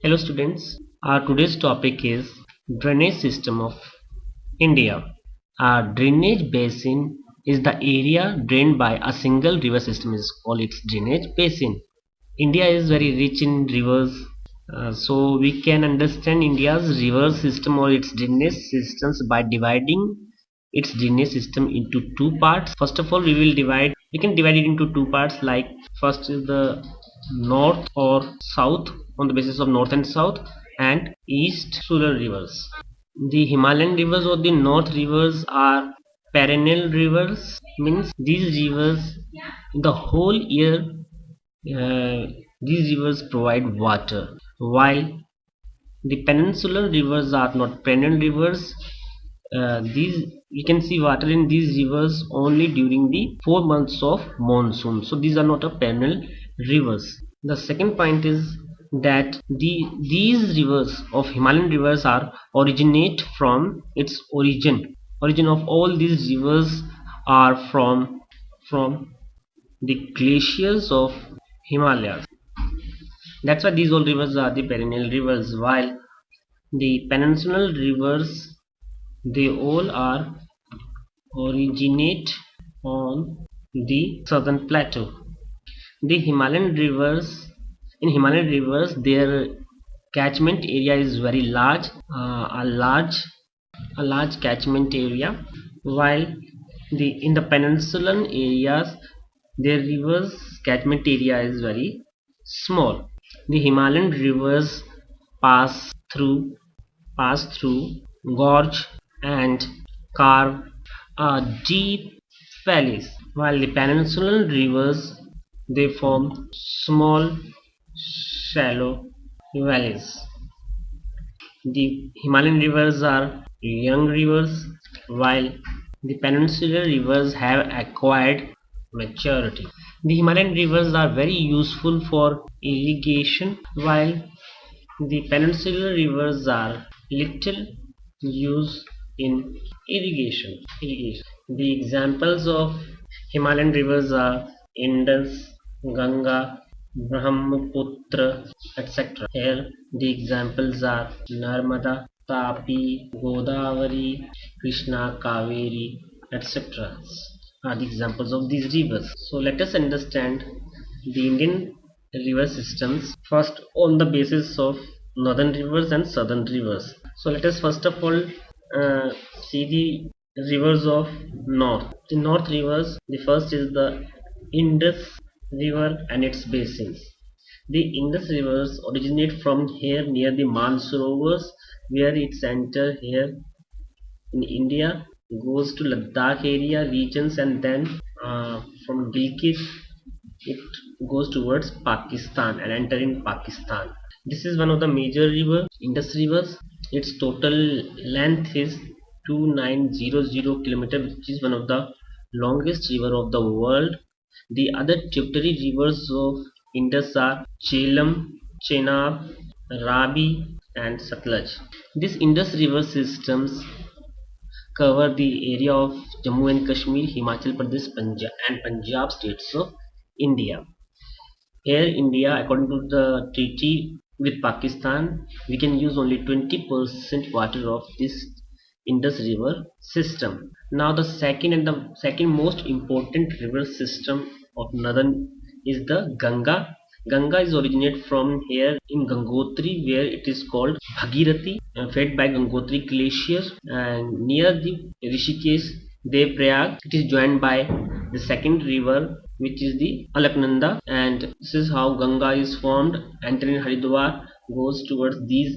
Hello students, our today's topic is drainage system of India. A drainage basin is the area drained by a single river system is called its drainage basin. India is very rich in rivers, so we can understand India's river system or its drainage systems by dividing its drainage system into two parts. First of all, we can divide it into two parts, like first is the north or south on the basis of north and south, and east rural rivers. The Himalayan rivers or the north rivers are perennial rivers, means these rivers the whole year, uh, these rivers provide water, while the peninsular rivers are not perennial rivers. These you can see water in these rivers only during the 4 months of monsoon, so these are not a perennial rivers. The second point is that these rivers of Himalayan rivers are originate from its origin of all these rivers are from the glaciers of Himalayas. That's why these all rivers are the perennial rivers, while the peninsular rivers, they all are originate on the southern plateau. The Himalayan rivers, in Himalayan rivers, their catchment area is very large, a large catchment area, while the in the peninsular areas, their rivers catchment area is very small. The Himalayan rivers pass through gorge and carve deep valleys, while the peninsular rivers, they form small shallow valleys. The Himalayan rivers are young rivers, while the peninsular rivers have acquired maturity. The Himalayan rivers are very useful for irrigation, while the peninsular rivers are little used in irrigation. The examples of Himalayan rivers are Indus, Ganga, Brahmaputra, etc. Here the examples are Narmada, Tapi, Godavari, Krishna, Kaveri, etc. are the examples of these rivers. So let us understand the Indian river systems first on the basis of northern rivers and southern rivers. So let us first of all see the rivers of north. The north rivers, the first is the Indus river and its basins. The Indus rivers originate from here near the Mansarovars, where it enters here in India, goes to Ladakh area regions, and then from Bilkis it goes towards Pakistan and enter in Pakistan. This is one of the major river, Indus rivers. Its total length is 2900 kilometer, which is one of the longest river of the world. The other tributary rivers of Indus are Jhelum, Chenab, Ravi, and Satluj. These Indus river systems cover the area of Jammu and Kashmir, Himachal Pradesh, Punjab, and Punjab states of India. Here, India, according to the treaty with Pakistan, we can use only 20% water of this Indus River system. Now, the second most important river system of northern is the Ganga. Ganga is originated from here in Gangotri, where it is called Bhagirathi, fed by Gangotri glacier, and near the Rishikesh, Devprayag, it is joined by the second river, which is the Alaknanda, and this is how Ganga is formed. Enter in Haridwar, goes towards these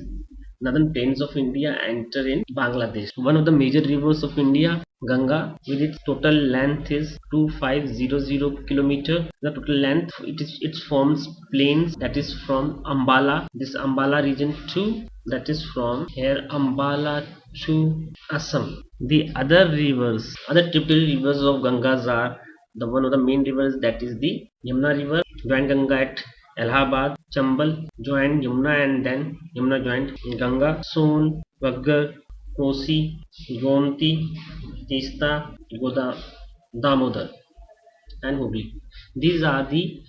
northern plains of India, enter in Bangladesh. One of the major rivers of India, Ganga, with its total length is 2500 kilometer. The total length, it forms plains, that is from Ambala, this Ambala region, to that is from here Ambala to Assam. The other rivers, other tributary rivers of Gangas are the one of the main rivers, that is the Yamuna river, joined Ganga at Allahabad. Chambal joined Yamuna, and then Yamuna joined Ganga. Son, Vaggar, Kosi, Gomti, Tista, Damodar, and Hooghly. These are the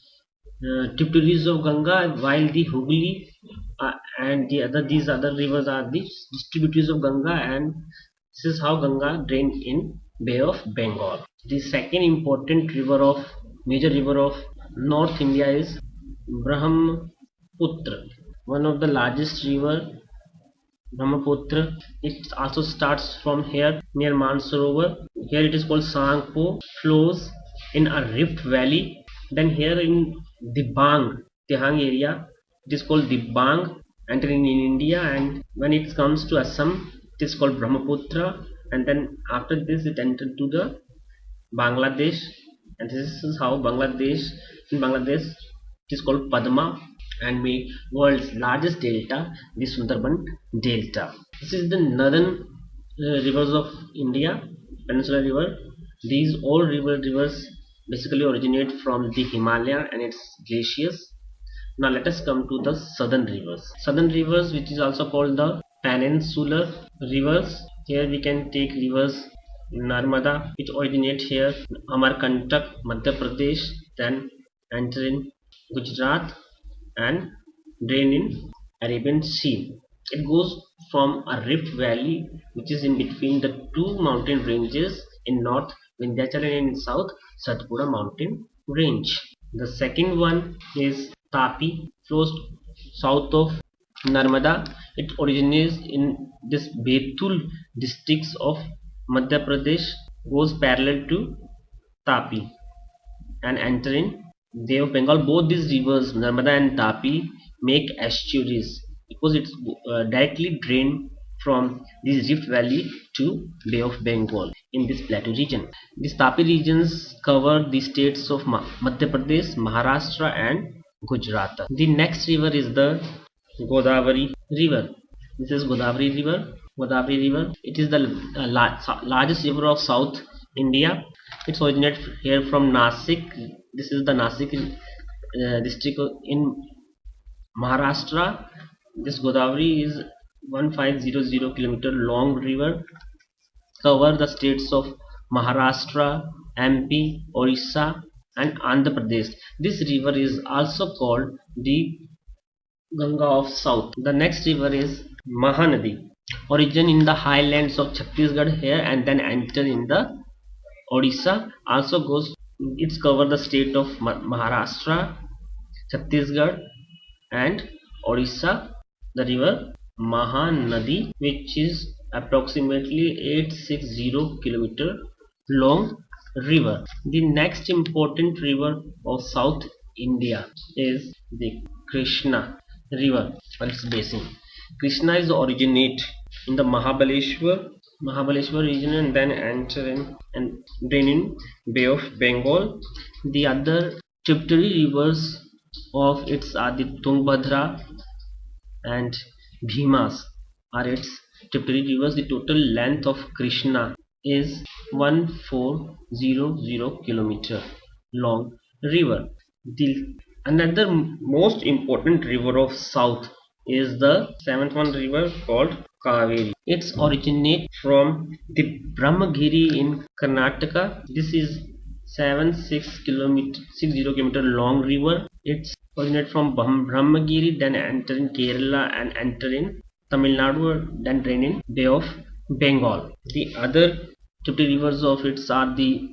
tributaries of Ganga, while the Hooghly and these other rivers are the distributaries of Ganga, and this is how Ganga drain in Bay of Bengal. The second important major river of North India is Brahmaputra, one of the largest river. Brahmaputra. It also starts from here near Mansarovar. Here it is called Sangpo. Flows in a rift valley. Then here in Dibang area, it is called Dibang. Entering in India, and when it comes to Assam, it is called Brahmaputra. And then after this, it entered to the Bangladesh, and this is how Bangladesh it is called Padma, and made world's largest delta, the Sundarban Delta. This is the northern rivers of India, Peninsular River. These all rivers basically originate from the Himalaya and its glaciers. Now let us come to the southern rivers. Southern rivers, which is also called the peninsular rivers. Here we can take rivers Narmada, which originate here, Amarkantak, Madhya Pradesh, then enter in Gujarat and drain in Arabian Sea. It goes from a rift valley which is in between the two mountain ranges in north Vindhyachal and in south Satpura mountain range. The second one is Tapi, flows south of Narmada. It originates in this Betul districts of Madhya Pradesh, goes parallel to Tapi and enter in Bay of Bengal. Both these rivers, Narmada and Tapi, make estuaries because it's directly drained from this rift valley to Bay of Bengal in this plateau region. These Tapi regions cover the states of Madhya Pradesh, Maharashtra and Gujarat. The next river is the Godavari river. This is Godavari river. Godavari river. It is the largest river of South India. It originates here from Nasik. This is the Nasik district in Maharashtra. This Godavari is 1500 kilometer long river, cover the states of Maharashtra, MP, Orissa and Andhra Pradesh. This river is also called the Ganga of South. The next river is Mahanadi, origin in the highlands of Chhattisgarh here and then enter in the Odisha. Also goes, it's cover the state of Maharashtra, Chhattisgarh and Odisha. The river Mahanadi, which is approximately 860 kilometer long river. The next important river of South India is the Krishna river or its basin. Krishna is originate in the Mahabaleshwar region and then enter in and drain in Bay of Bengal. The other tributary rivers of its are the Tungabhadra and Bhimas are its tributary rivers. The total length of Krishna is 1400 kilometer long river. Another most important river of south is the seventh one river called Kaveri. It's originate from the Brahmagiri in Karnataka. This is 60 kilometer long river. It's originate from Brahmagiri, then enter in Kerala and enter in Tamil Nadu, then drain in Bay of Bengal. The other tributary rivers of it are the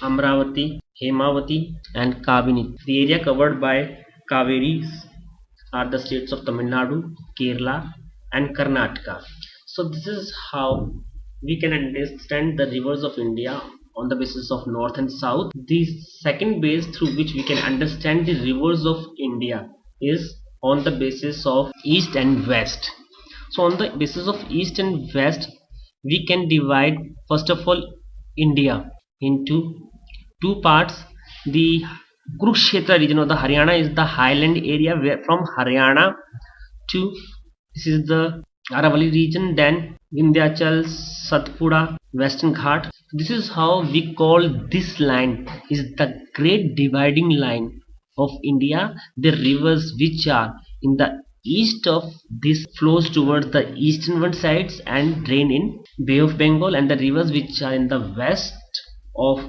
Amravati, Hemavati and Kabini. The area covered by Kaveris are the states of Tamil Nadu, Kerala and Karnataka. So this is how we can understand the rivers of India on the basis of north and south. The second base through which we can understand the rivers of India is on the basis of east and west. So on the basis of east and west, we can divide first of all India into two parts. The Kurukshetra region of the Haryana is the highland area where from Haryana to this is the Aravalli region, then Vindhyachal, Satpura, Western Ghat. This is how we call this line is the great dividing line of India. The rivers which are in the east of this flows towards the eastern one sides and drain in Bay of Bengal, and the rivers which are in the west of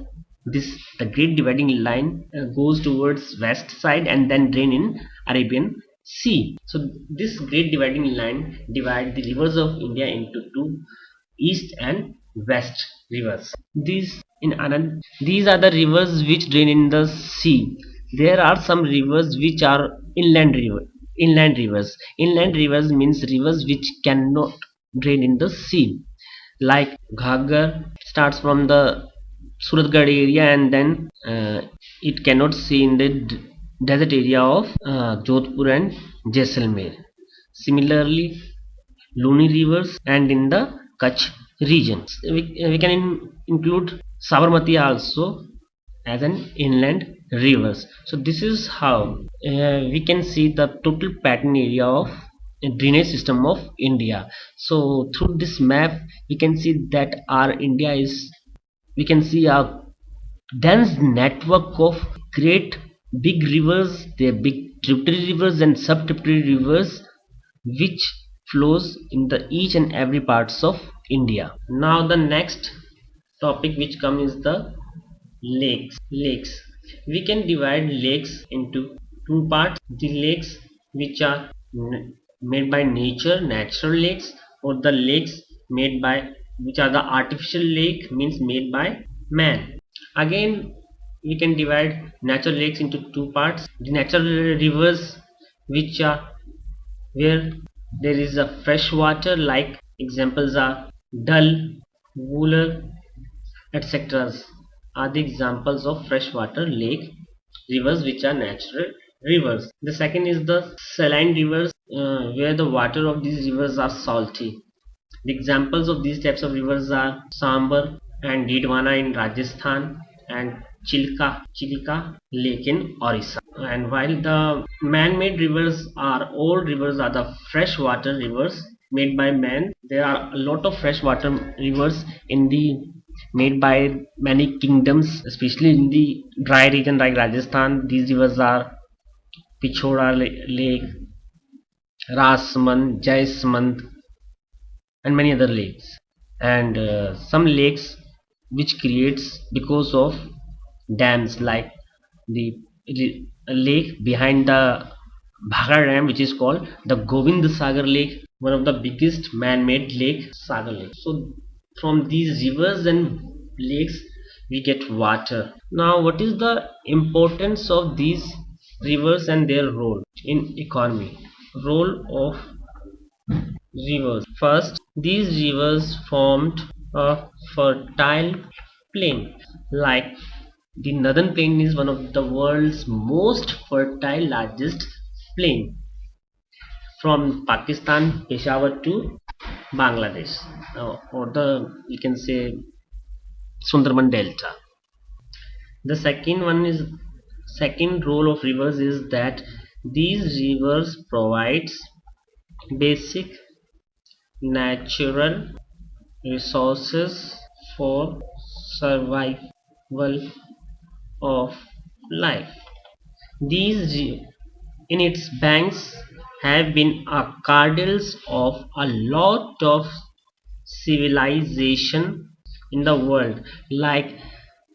this the great dividing line goes towards west side and then drain in Arabian sea. So this great dividing line divides the rivers of India into two, east and west rivers. These are the rivers which drain in the sea. There are some rivers which are inland rivers. Inland rivers means rivers which cannot drain in the sea. Like Ghaggar starts from the Suratgarh area, and then it cannot see in the desert area of Jodhpur and Jaisalmer. Similarly, Luni rivers and in the Kutch region. We can include Sabarmati also as an inland rivers. So this is how we can see the total pattern area of drainage system of India. So through this map we can see that our India is, we can see a dense network of great big rivers, their big tributary rivers and sub-tributary rivers which flows in the each and every parts of India. Now the next topic which comes is the lakes. We can divide lakes into two parts: the lakes which are made by nature, natural lakes, or the lakes made by, which are the artificial lake, means made by man. Again, we can divide natural lakes into two parts: the natural rivers which are where there is a fresh water, like examples are Dal, Wooler, etc. are the examples of freshwater lake rivers which are natural rivers. The second is the saline rivers, where the water of these rivers are salty. The examples of these types of rivers are Sambar and Didwana in Rajasthan, and Chilka Lake in Orissa. And while the man-made rivers are, all rivers are the freshwater rivers made by man. There are a lot of freshwater rivers in the made by many kingdoms, especially in the dry region like Rajasthan. These rivers are Pichora Lake, Rasmand, Jaismand, and many other lakes. And some lakes which creates because of dams, like the lake behind the Bhagar Dam, which is called the Govind Sagar Lake, one of the biggest man-made lake, Sagar Lake. So from these rivers and lakes we get water. Now what is the importance of these rivers and their role in economy? Role of rivers. First, these rivers formed a fertile plain. Like the northern plain is one of the world's most fertile, largest plain, from Pakistan, Peshawar to Bangladesh, or the, you can say, Sundarban Delta. The second role of rivers is that these rivers provides basic natural resources for survival of life. These in its banks have been a cradles of a lot of civilization in the world, like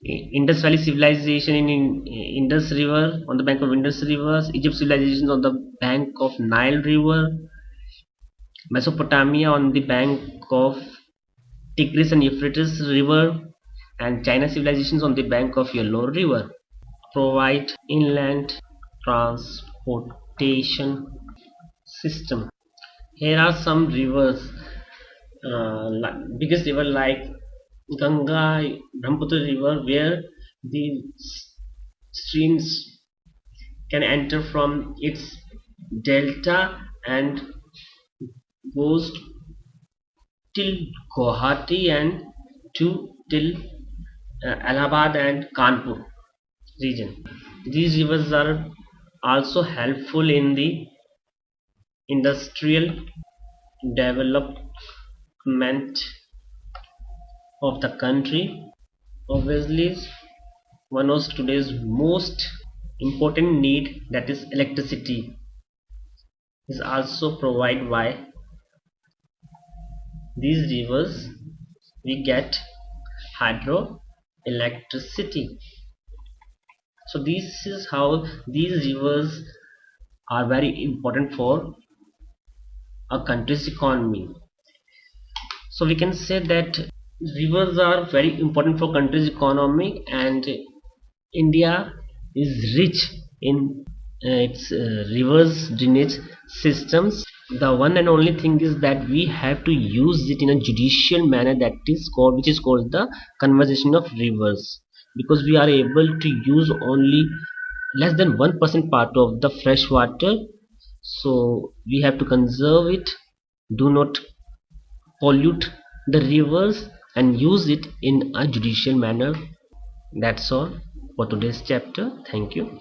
Indus Valley civilization in Indus River, on the bank of Indus Rivers, Egypt civilization on the bank of Nile River, Mesopotamia on the bank of Tigris and Euphrates River, and China civilizations on the bank of Yellow River. Provide inland transportation system. Here are some rivers, biggest river like Ganga, Brahmaputra river, where the streams can enter from its delta and goes till Guwahati and till Allahabad and Kanpur region. These rivers are also helpful in the industrial development of the country. Obviously, one of today's most important need, that is electricity, is also provided by these rivers. We get hydroelectricity. So this is how these rivers are very important for a country's economy. So we can say that rivers are very important for country's economy, and India is rich in its rivers drainage systems. The one and only thing is that we have to use it in a judicial manner, which is called the conservation of rivers, because we are able to use only less than 1% part of the fresh water. So we have to conserve it, do not pollute the rivers, and use it in a judicial manner. That's all for today's chapter. Thank you.